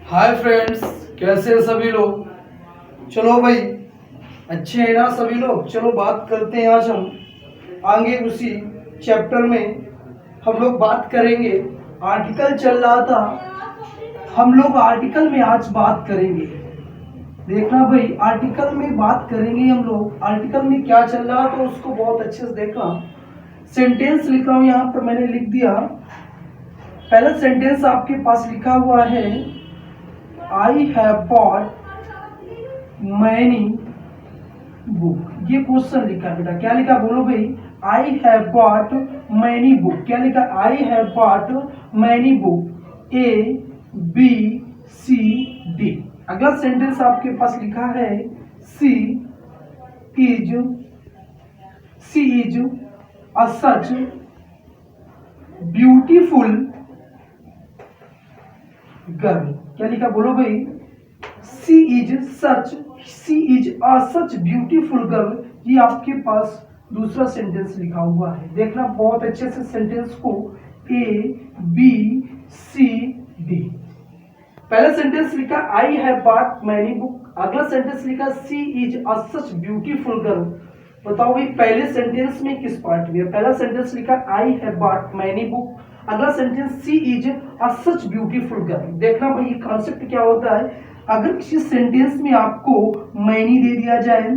Hi friends, कैसे हैं सभी लोग। चलो भाई, अच्छे हैं ना सभी लोग। चलो बात करते हैं आज हम आगे उसी चैप्टर में। हम लोग बात करेंगे, आर्टिकल चल रहा था, हम लोग आर्टिकल में आज बात करेंगे। देखना भाई, आर्टिकल में बात करेंगे हम लोग। आर्टिकल में क्या चल रहा था उसको बहुत अच्छे से देखना। सेंटेंस लिख रहा हूँ यहाँ पर, मैंने लिख दिया। पहला सेंटेंस आपके पास लिखा हुआ है, I have bought many book। ये क्वेश्चन लिखा है बेटा, क्या लिखा बोलो भाई। I have bought many book, क्या लिखा। I have bought many book, A B C D। अगला सेंटेंस आपके पास लिखा है, she is a such beautiful girl. क्या लिखा बोलो भाई। She is a such beautiful girl. ये आपके पास दूसरा सेंटेंस लिखा हुआ है। देखना बहुत अच्छे से सेंटेंस को, ए बी सी डी। पहला सेंटेंस लिखा I have bought many book. अगला सेंटेंस लिखा she is a such beautiful girl. बताओ भाई, पहले सेंटेंस में किस पार्ट में है। पहला सेंटेंस लिखा I have bought many book, अगला sentence she is a such beautiful girl. देखना भाई, ये कॉन्सेप्ट क्या होता है। अगर किसी सेंटेंस में आपको मैनी दे दिया जाए,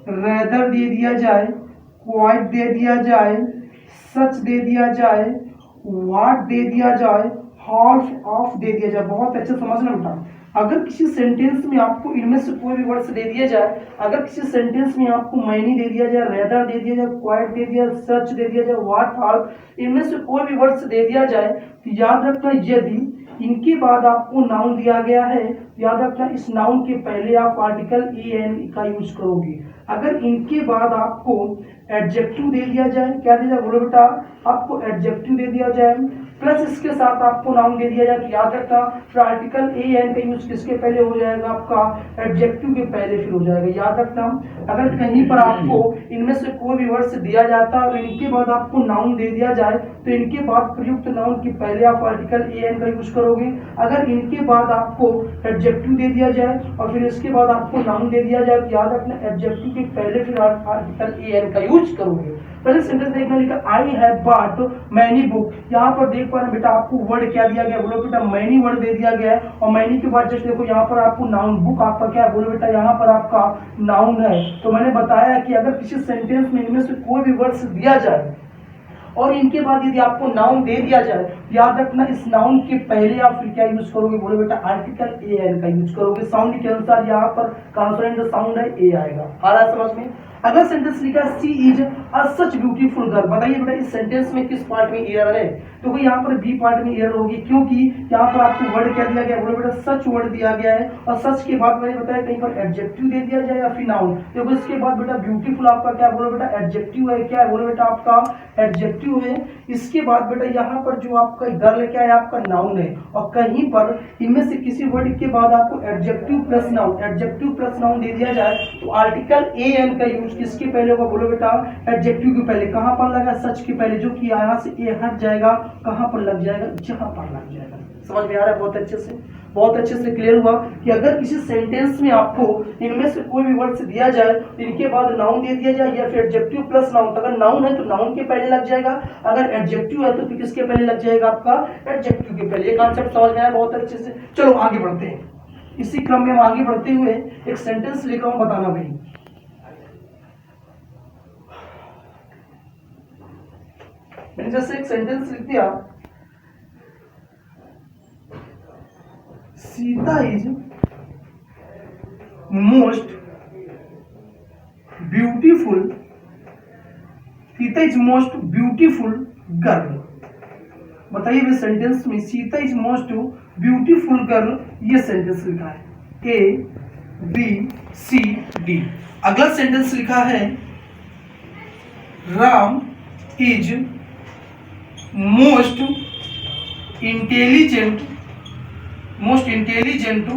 रेदर दे दिया जाए, क्वाइट दे दिया जाए, सच दे दिया जाए, व्हाट दे दिया जाए, हाफ ऑफ दे दिया जाए, बहुत अच्छे समझना बेटा। अगर किसी सेंटेंस में आपको इनमें से कोई भी वर्ड्स दे दिया जाए, अगर किसी सेंटेंस में आपको मैनी दे दिया जाए, रेदर दे दिया जाए, क्वाइट दे दिया जाए, सच दे दिया जाए, व्हाट, हाल, इनमें से कोई भी वर्ड्स दे दिया जाए, तो याद रखना यदि इनके बाद आपको नाउन दिया गया है, याद रखना इस नाउन के पहले आप आर्टिकल ए एन का यूज करोगे। अगर इनके बाद आपको एडजेक्टिव दे दिया जाए, क्या दे दिया बोलो बेटा, आपको एडजेक्टिव दे दिया जाए, प्लस इसके साथ आपको नाउन दे दिया जाए, तो याद रखना फिर आर्टिकल ए एन का यूज किसके पहले हो जाएगा, आपका एडजेक्टिव के पहले फिर हो जाएगा। याद रखना, अगर कहीं पर आपको इनमें से कोई भी वर्ड्स दिया जाता है और इनके बाद आपको नाउन दे दिया जाए, तो इनके बाद प्रयुक्त नाउन के पहले आप आर्टिकल ए एन का यूज करोगे। अगर इनके बाद आपको एडजेक्टिव दे दिया जाए और फिर इसके बाद आपको नाउन दे दिया जाए, तो याद रखना एडजेक्टिव के पहले फिर आर्टिकल ए एन का यूज करोगे। पहले सेंटेंस देखना, लिखा I have bought many book. यहाँ पर देख पा रहे बेटा, आपको वर्ड क्या दिया गया बोलो बेटा, मैनी वर्ड दे दिया गया है। और मैनी के बाद जस्ट देखो यहाँ पर आपको नाउन, बुक आपका क्या है बोलो बेटा, यहाँ पर आपका नाउन है। तो मैंने बताया कि अगर किसी सेंटेंस में इनमें से कोई भी वर्ड्स दिया जाए और इनके बाद यदि आपको नाउन दे दिया जाए, याद रखना इस नाउन के पहले आप फिर क्या यूज करोगे बोलो बेटा, आर्टिकल ए एन का यूज करोगे। साउंड के अनुसार यहाँ पर कॉन्सोनेंट साउंड है, ए आएगा। आ रहा है समझ में। अगला सेंटेंस लिखा she is a such beautiful girl. बताइए बेटा, इस सेंटेंस में किस पार्ट में एरर है, तो भाई यहाँ पर बी पार्ट में एरर होगी, क्योंकि यहाँ पर आपको वर्ड क्या दिया गया बोलो बेटा, सच वर्ड दिया गया है। और सच के बाद मैंने बताया कहीं पर एडजेक्टिव दे दिया जाए या फिर नाउन, देखो इसके बाद बेटा ब्यूटीफुल आपका क्या बोलो बेटा, एडजेक्टिव है। क्या है बोलो बेटा, आपका एडजेक्टिव है। इसके बाद बेटा यहाँ पर जो आपका गर्ल क्या है, आपका नाउन है। और कहीं पर इनमें से किसी वर्ड के बाद आपको एडजेक्टिव प्लस नाउन दे दिया जाए, तो आर्टिकल ए एन का यूज किसके पहले होगा बोलो बेटा, एडजेक्टिव के पहले। कहां पर लगा, सच के पहले, जो कि यहां से ए हट जाएगा, कहां पर लग जाएगा, जहां पर लग जाएगा। समझ में आ रहा है बहुत अच्छे से क्लियर हुआ कि अगर किसी सेंटेंस में आपको इनमें से कोई भी वर्ड्स दिया जाए, इनके बाद नाउन दे दिया जाए या फिर एडजेक्टिव प्लस नाउन, अगर नाउन है तो नाउन के पहले लग जाएगा, अगर एडजेक्टिव है तो फिर किसके पहले लग जाएगा, आपका एडजेक्टिव के पहले। ये कॉन्सेप्ट समझ में आया बहुत अच्छे से। चलो आगे बढ़ते हैं। इसी क्रम में हम आगे बढ़ते हुए एक सेंटेंस लिख रहा हूं, बताना भाई। मैंने जैसे एक सेंटेंस लिख दिया, Sita is most beautiful, Sita is most beautiful girl. बताइए भाई, सेंटेंस में Sita is most beautiful girl, ये सेंटेंस लिखा है, ए बी सी डी। अगला सेंटेंस लिखा है, Ram is most intelligent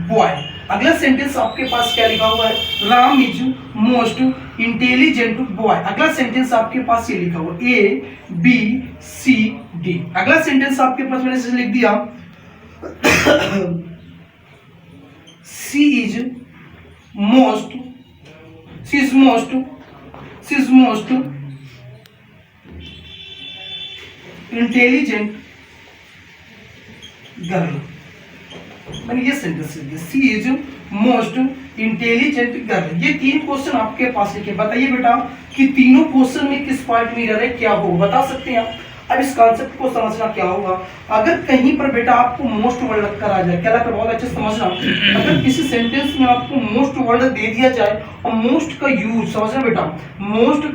boy. अगला सेंटेंस आपके पास क्या लिखा हुआ है, Ram is most intelligent boy. अगला सेंटेंस आपके पास ये लिखा हुआ, ए बी सी डी। अगला सेंटेंस आपके पास मैंने लिख दिया, she is most she is most intelligent girl. मैंने ये सेंटेंस लिख दिया, she is most intelligent girl. ये 3 क्वेश्चन आपके पास लिखे, बताइए बेटा कि तीनों क्वेश्चन में किस पार्ट में एरर है, क्या होगा, बता सकते हैं आप। अब इस कॉन्सेप्ट को समझना क्या होगा, अगर कहीं पर बेटा आपको मोस्ट वर्ड लगकर आ जाए, क्या लगकर, बहुत अच्छे समझना, अगर किसी सेंटेंस में आपको मोस्ट वर्ड दे दिया जाए और मोस्ट का यूज, समझना बेटा, मोस्ट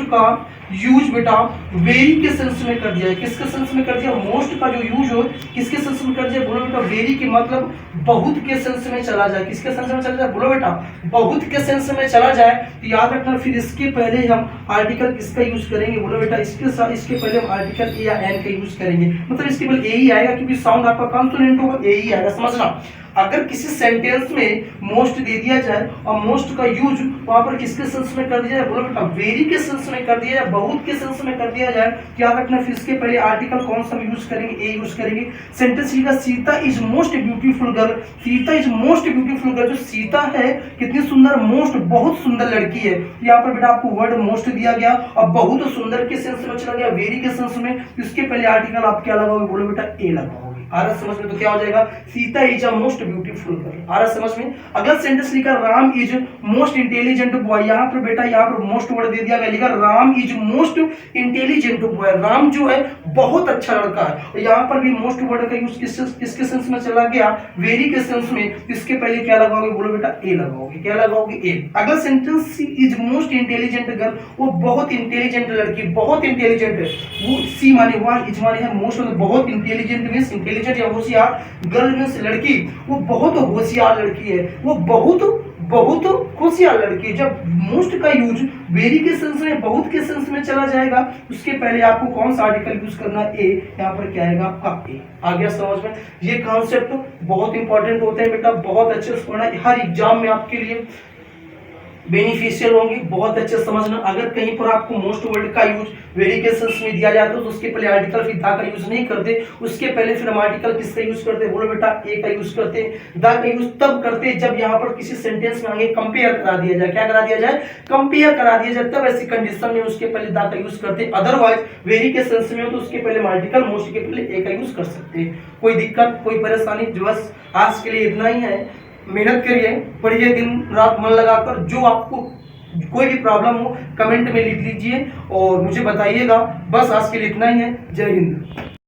का यूज बेटा वेरी के सेंस में कर दिया है। किसके सेंस में कर दिया, मोस्ट का जो यूज हो किसके सेंस में कर दिया, बोलो बेटा वेरी के मतलब बहुत के सेंस में चला जाए। किसके सेंस में चला जाए, बोलो बेटा बहुत के सेंस में चला जाए। तो याद रखना, फिर इसके पहले हम आर्टिकल किसका यूज करेंगे, बोलो बेटा इसके साथ, इसके पहले हम आर्टिकल ए या एन का यूज करेंगे, मतलब इसके पहले ए ही आएगा, क्योंकि साउंड आपका कॉन्सोनेंट होगा, ए ही आएगा, समझना। अगर किसी सेंटेंस में मोस्ट दे दिया जाए और मोस्ट का यूज वहां पर किसके सेंस में कर दिया जाए, बोलो बेटा वेरी के सेंस में कर दिया जाए, बहुत के सेंस में कर दिया जाए, क्या रखना, फिर इसके पहले आर्टिकल कौन सा यूज करेंगे, ए यूज करेंगे। सेंटेंस लिखा, Sita is most beautiful girl. Sita is most beautiful girl, जो सीता है कितनी सुंदर, मोस्ट बहुत सुंदर लड़की है। यहाँ पर बेटा आपको वर्ड मोस्ट दिया गया और बहुत सुंदर के सेंस में चला गया, वेरी के सेंस में, इसके पहले आर्टिकल आप क्या लगाओगे, बोलो बेटा ए लगाओगे। आ रहा समझ में, तो क्या हो जाएगा, Sita is a most beautiful girl. आ रहा समझ में। अगला सेंटेंस लिखा, Ram is most intelligent boy. यहाँ पर बेटा यहाँ पर मोस्ट वर्ड दे दिया गया, लिखा Ram is most intelligent boy. Ram जो है बहुत अच्छा लड़का है, और यहाँ पर भी मोस्ट वर्ड का यूज किसके सेंस में चला गया, वेरी के सेंस में। इसके पहले क्या लगाओगे, बोलो बेटा ए लगाओगे। क्या लगाओगे, ए। अगला sentence, she is most intelligent girl, वो बहुत इंटेलिजेंट लड़की, बहुत इंटेलिजेंट है। वो सी माने वन, इज माने है मोस्ट, बहुत इंटेलिजेंट मींस इंटेलिजेंट या होशियार, गर्ल मींस लड़की, वो बहुत होशियार लड़की है, वो बहुत होशियार लड़की। जब मोस्ट का यूज वेरी के सेंस में, बहुत के सेंस में चला जाएगा, उसके पहले आपको कौन सा आर्टिकल यूज करना है, ए। यहाँ पर क्या आएगा आपका ए। आ गया समझ में। ये कॉन्सेप्ट बहुत इंपॉर्टेंट होते हैं बेटा, बहुत अच्छे से पढ़ना, हर एग्जाम में आपके लिए बेनिफिशियल होंगी, बहुत अच्छे समझना। अगर कहीं पर आपको मोस्ट वर्ड का यूज वेरी के सेंस में दिया जाता है, तो उसके पहले आर्टिकल फिर दा का यूज नहीं करते, उसके पहले फिर हम आर्टिकल किसका यूज करते हैं, बोलो बेटा ए का यूज करते हैं। दा का यूज तब करते हैं जब यहाँ पर किसी सेंटेंस में आगे कंपेयर करा दिया जाए। क्या करा दिया जाए, कंपेयर करा दिया जाए, तब ऐसी कंडीशन में उसके पहले दा का यूज करते हैं। अदरवाइज वेरी के सेंस में हो तो उसके पहले आर्टिकल, मोस्ट के पहले ए का यूज कर सकते हैं। कोई दिक्कत, कोई परेशानी, बस आज के लिए इतना ही है। मेहनत करिए, पढ़िए दिन रात मन लगाकर, जो आपको कोई भी प्रॉब्लम हो कमेंट में लिख लीजिए और मुझे बताइएगा। बस आज के लिए इतना ही है। जय हिंद।